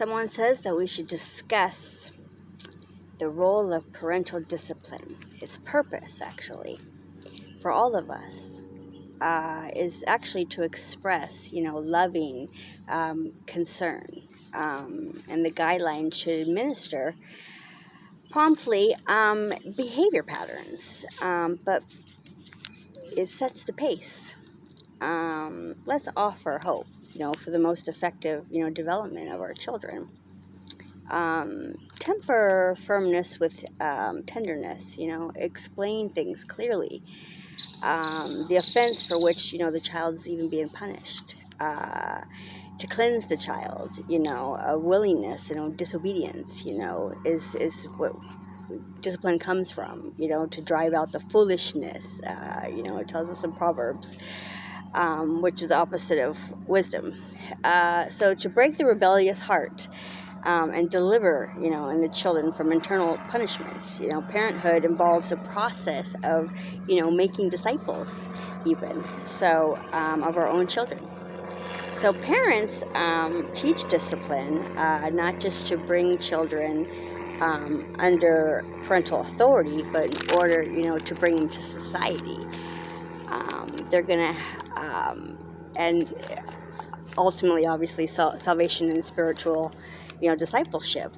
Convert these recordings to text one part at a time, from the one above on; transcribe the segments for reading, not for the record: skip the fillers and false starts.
someone says that we should discuss the role of parental discipline, its purpose, actually, for all of us, is actually to express, loving concern. And the guidelines should administer promptly behavior patterns, but it sets the pace. Let's offer hope, for the most effective, development of our children. Temper firmness with tenderness, explain things clearly. The offense for which, the child is even being punished. To cleanse the child, a willingness, disobedience, is what discipline comes from, to drive out the foolishness. It tells us in Proverbs, which is the opposite of wisdom. So to break the rebellious heart, and deliver, in the children from internal punishment. Parenthood involves a process of, making disciples, even, so, of our own children. So parents teach discipline, not just to bring children under parental authority, but in order, to bring them to society. They're going to, and ultimately, obviously, salvation and spiritual, discipleship.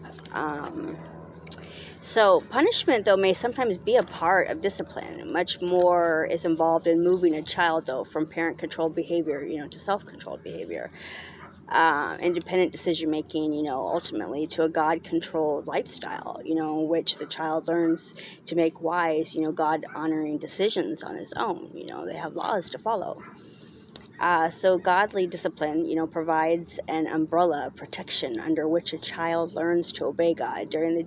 So punishment, though, may sometimes be a part of discipline. Much more is involved in moving a child, though, from parent-controlled behavior, to self-controlled behavior. Independent decision-making, ultimately to a God-controlled lifestyle, in which the child learns to make wise, God-honoring decisions on his own. They have laws to follow. So godly discipline, provides an umbrella of protection under which a child learns to obey God during the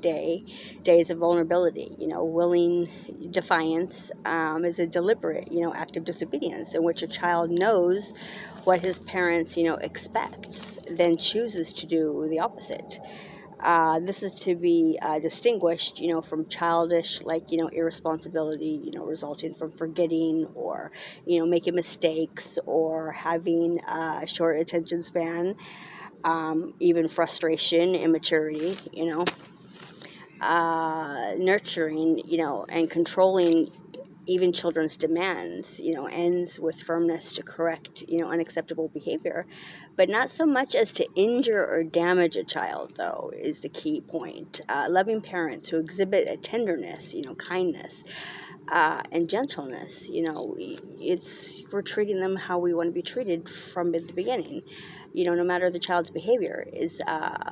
days of vulnerability. Willing defiance is a deliberate, act of disobedience in which a child knows what his parents, expects, then chooses to do the opposite. This is to be distinguished, from childish, irresponsibility, resulting from forgetting or, making mistakes or having a short attention span, even frustration, immaturity, nurturing, and controlling even children's demands, ends with firmness to correct, unacceptable behavior, but not so much as to injure or damage a child, though, is the key point. Loving parents who exhibit a tenderness, kindness, and gentleness, we're treating them how we want to be treated from the beginning. No matter the child's behavior, is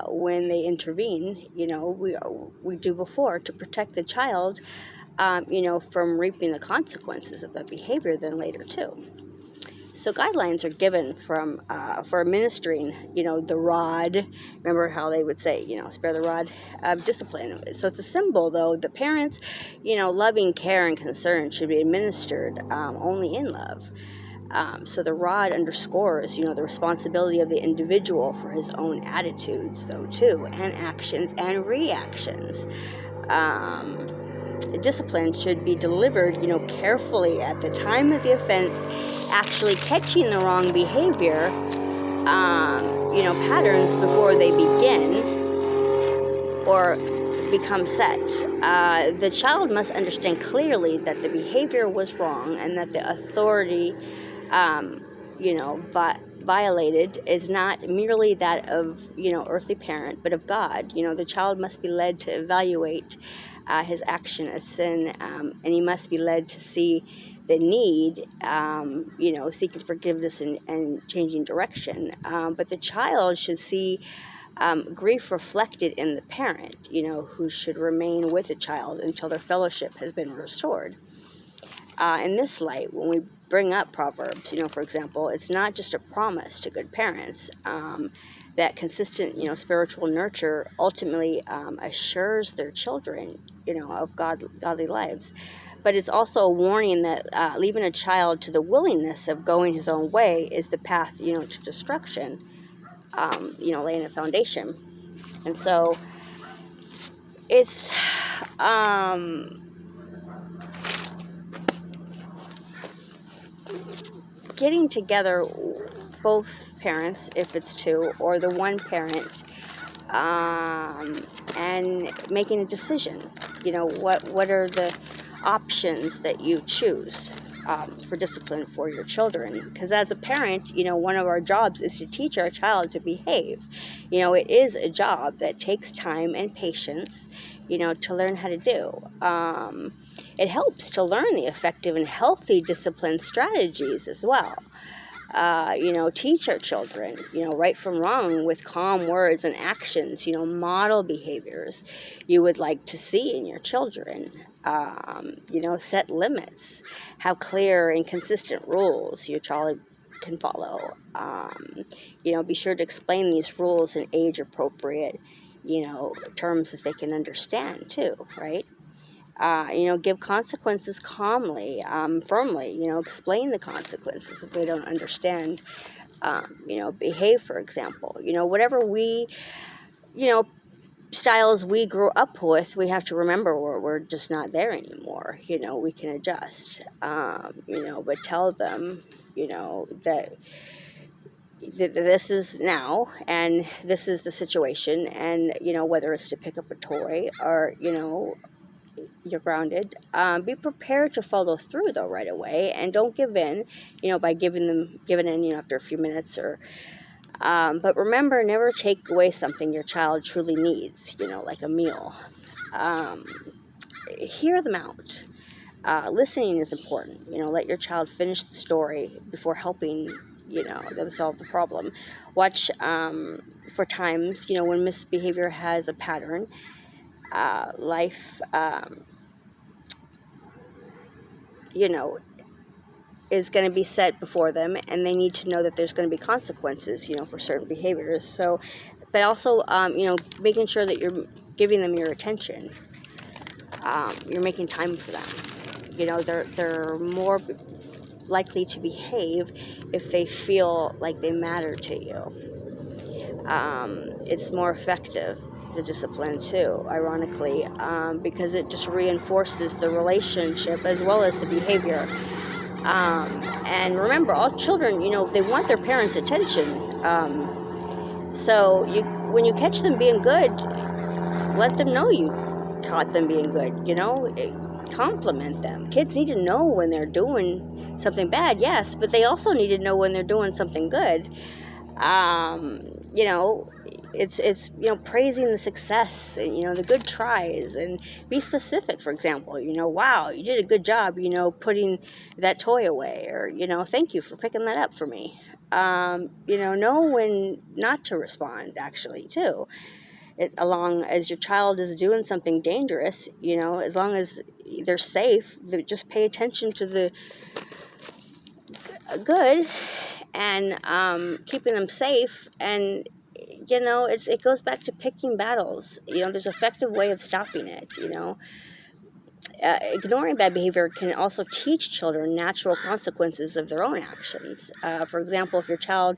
when they intervene, we do before to protect the child, from reaping the consequences of that behavior then later too. So guidelines are given for administering, the rod. Remember how they would say, spare the rod of discipline. So it's a symbol, though. The parents, loving care and concern should be administered only in love. So the rod underscores, the responsibility of the individual for his own attitudes, though, too, and actions and reactions. Discipline should be delivered, carefully at the time of the offense, actually catching the wrong behavior, patterns before they begin or become set. The child must understand clearly that the behavior was wrong and that the authority, violated is not merely that of, earthly parent, but of God. The child must be led to evaluate his action as sin, and he must be led to see the need, seeking forgiveness and changing direction. But the child should see grief reflected in the parent, who should remain with the child until their fellowship has been restored. In this light, when we bring up Proverbs, for example, it's not just a promise to good parents. That consistent, spiritual nurture ultimately assures their children, of godly lives. But it's also a warning that leaving a child to the willingness of going his own way is the path, to destruction, laying a foundation. And so it's getting together both parents, if it's two, or the one parent, and making a decision. What are the options that you choose for discipline for your children? Because as a parent, one of our jobs is to teach our child to behave. It is a job that takes time and patience, to learn how to do. It helps to learn the effective and healthy discipline strategies as well. Teach our children, right from wrong with calm words and actions, model behaviors you would like to see in your children. Set limits, have clear and consistent rules your child can follow. Be sure to explain these rules in age appropriate, terms that they can understand too, right? Give consequences calmly, firmly, explain the consequences if they don't understand, behave, for example. Whatever styles we grew up with, we have to remember we're just not there anymore. We can adjust, but tell them, that this is now and this is the situation, and, whether it's to pick up a toy or, you're grounded. Be prepared to follow through though right away, and don't give in, by giving in, after a few minutes or. But remember, never take away something your child truly needs, like a meal. Hear them out. Listening is important. Let your child finish the story before helping, them solve the problem. Watch for times, when misbehavior has a pattern. Life, is going to be set before them, and they need to know that there's going to be consequences, for certain behaviors. So, but also, making sure that you're giving them your attention. You're making time for them. They're more likely to behave if they feel like they matter to you. It's more effective, the discipline too, ironically, because it just reinforces the relationship as well as the behavior. And remember, all children, they want their parents' attention. So when you catch them being good, let them know you caught them being good. Compliment them. Kids need to know when they're doing something bad, yes, but they also need to know when they're doing something good. It's praising the success and the good tries, and be specific. For example, wow, you did a good job, putting that toy away, or thank you for picking that up for me. Know when not to respond, actually, too. Along as your child is doing something dangerous, as long as they're safe, just pay attention to the good and keeping them safe. And it goes back to picking battles. There's an effective way of stopping it. Ignoring bad behavior can also teach children natural consequences of their own actions. For example, if your child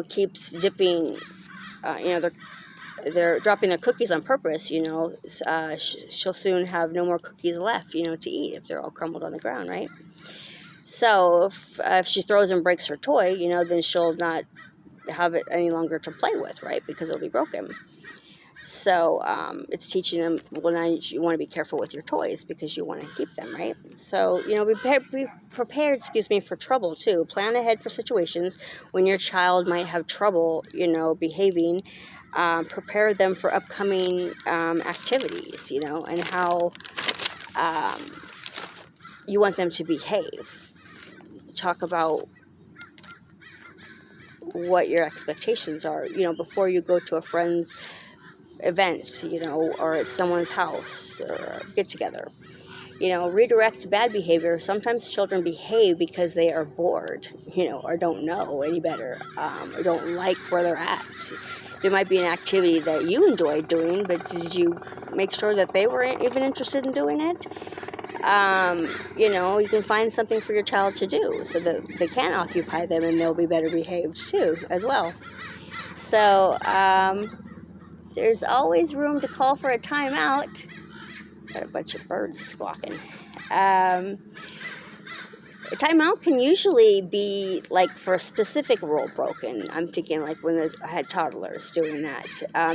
keeps dipping, they're dropping their cookies on purpose, she'll soon have no more cookies left, to eat if they're all crumbled on the ground, right? So if she throws and breaks her toy, then she'll not have it any longer to play with, right? Because it'll be broken. So it's teaching them, well, now you want to be careful with your toys because you want to keep them, right? So, be prepared, for trouble too. Plan ahead for situations when your child might have trouble, behaving. Prepare them for upcoming activities, and how you want them to behave. Talk about what your expectations are, before you go to a friend's event, or at someone's house or a get together. Redirect bad behavior. Sometimes children behave because they are bored, or don't know any better, or don't like where they're at. There might be an activity that you enjoyed doing, but did you make sure that they were even interested in doing it? You can find something for your child to do so that they can occupy them, and they'll be better behaved too, as well. So, there's always room to call for a timeout. Got a bunch of birds squawking. A timeout can usually be like for a specific rule broken. I'm thinking like when I had toddlers doing that.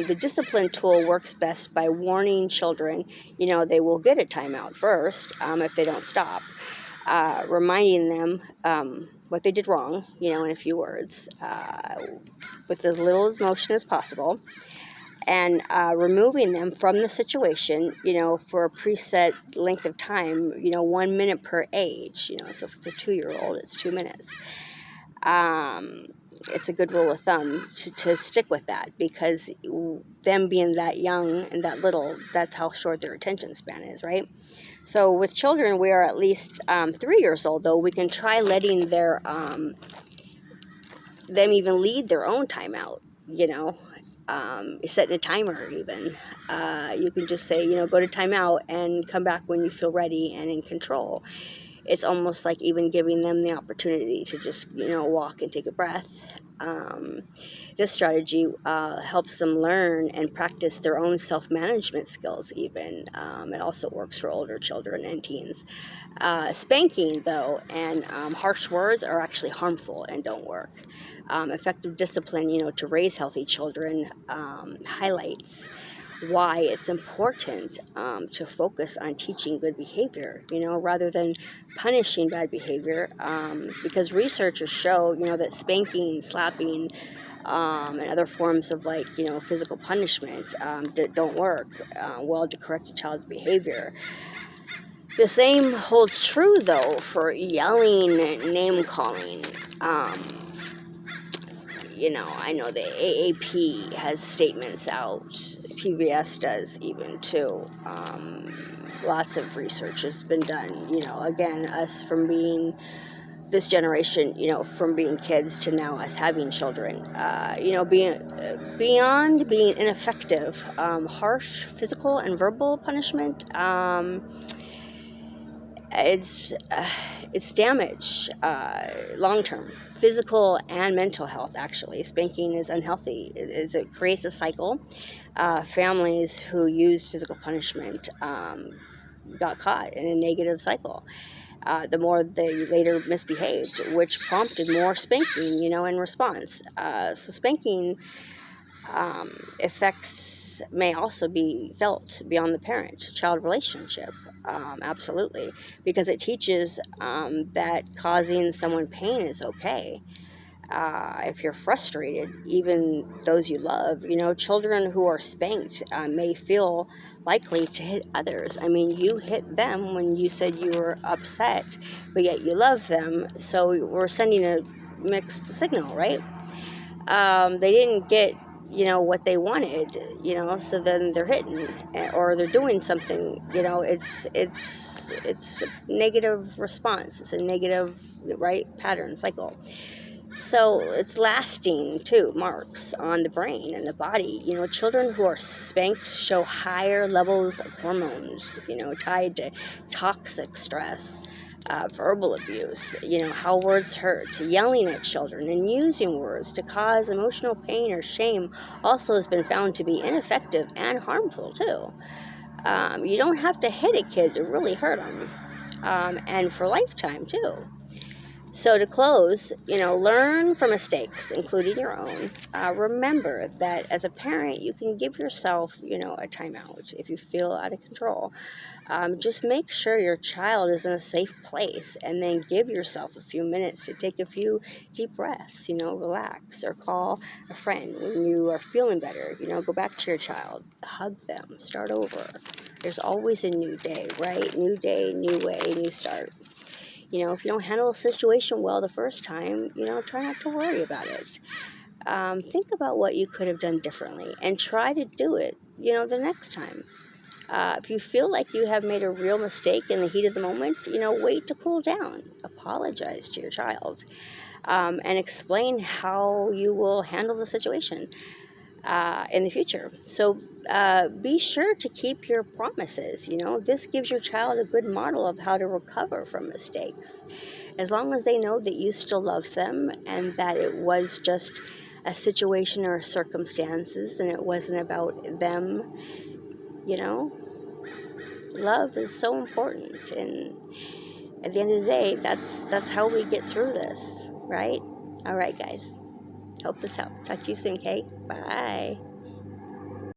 The discipline tool works best by warning children, they will get a timeout first if they don't stop. Reminding them what they did wrong, in a few words, with as little emotion as possible, and removing them from the situation, for a preset length of time, 1 minute per age, so if it's a 2-year-old, it's 2 minutes. It's a good rule of thumb to stick with that, because them being that young and that little, that's how short their attention span is, right? So with children, we are at least 3 years old, though, we can try letting them even lead their own timeout, setting a timer even. You can just say, go to timeout and come back when you feel ready and in control. It's almost like even giving them the opportunity to just, walk and take a breath. This strategy helps them learn and practice their own self-management skills even. It also works for older children and teens. Spanking, though, and harsh words are actually harmful and don't work. Effective discipline, to raise healthy children, highlights why it's important to focus on teaching good behavior, rather than punishing bad behavior, because researchers show, that spanking, slapping, and other forms of physical punishment don't work well to correct a child's behavior. The same holds true, though, for yelling, name calling. I know the AAP has statements out. PBS does even too. Lots of research has been done. Again, us from being this generation, from being kids to now us having children, being beyond being ineffective, harsh physical and verbal punishment, it's damage, long-term, physical and mental health. Actually, spanking is unhealthy. It creates a cycle. Families who used physical punishment got caught in a negative cycle. The more they later misbehaved, which prompted more spanking, in response. So spanking effects may also be felt beyond the parent-child relationship. Absolutely, because it teaches that causing someone pain is okay. If you're frustrated, even those you love, children who are spanked may feel likely to hit others. I mean, you hit them when you said you were upset, but yet you love them. So we're sending a mixed signal, right? They didn't get, what they wanted, so then they're hitting or they're doing something, it's a negative response. It's a negative, right, pattern, cycle. So it's lasting, too, marks on the brain and the body. Children who are spanked show higher levels of hormones, tied to toxic stress, verbal abuse, how words hurt, yelling at children, and using words to cause emotional pain or shame also has been found to be ineffective and harmful, too. You don't have to hit a kid to really hurt them, and for lifetime, too. So to close, learn from mistakes, including your own. Remember that as a parent, you can give yourself, a timeout if you feel out of control. Just make sure your child is in a safe place, and then give yourself a few minutes to take a few deep breaths, relax, or call a friend when you are feeling better. Go back to your child, hug them, start over. There's always a new day, right? New day, new way, new start. If you don't handle a situation well the first time, try not to worry about it. Think about what you could have done differently and try to do it, the next time. If you feel like you have made a real mistake in the heat of the moment, wait to cool down. Apologize to your child, and explain how you will handle the situation in the future. So be sure to keep your promises. This gives your child a good model of how to recover from mistakes. As long as they know that you still love them and that it was just a situation or circumstances and it wasn't about them, love is so important. And at the end of the day, that's how we get through this, right? All right, guys. Hope this helped. Talk to you soon, Kate. Bye.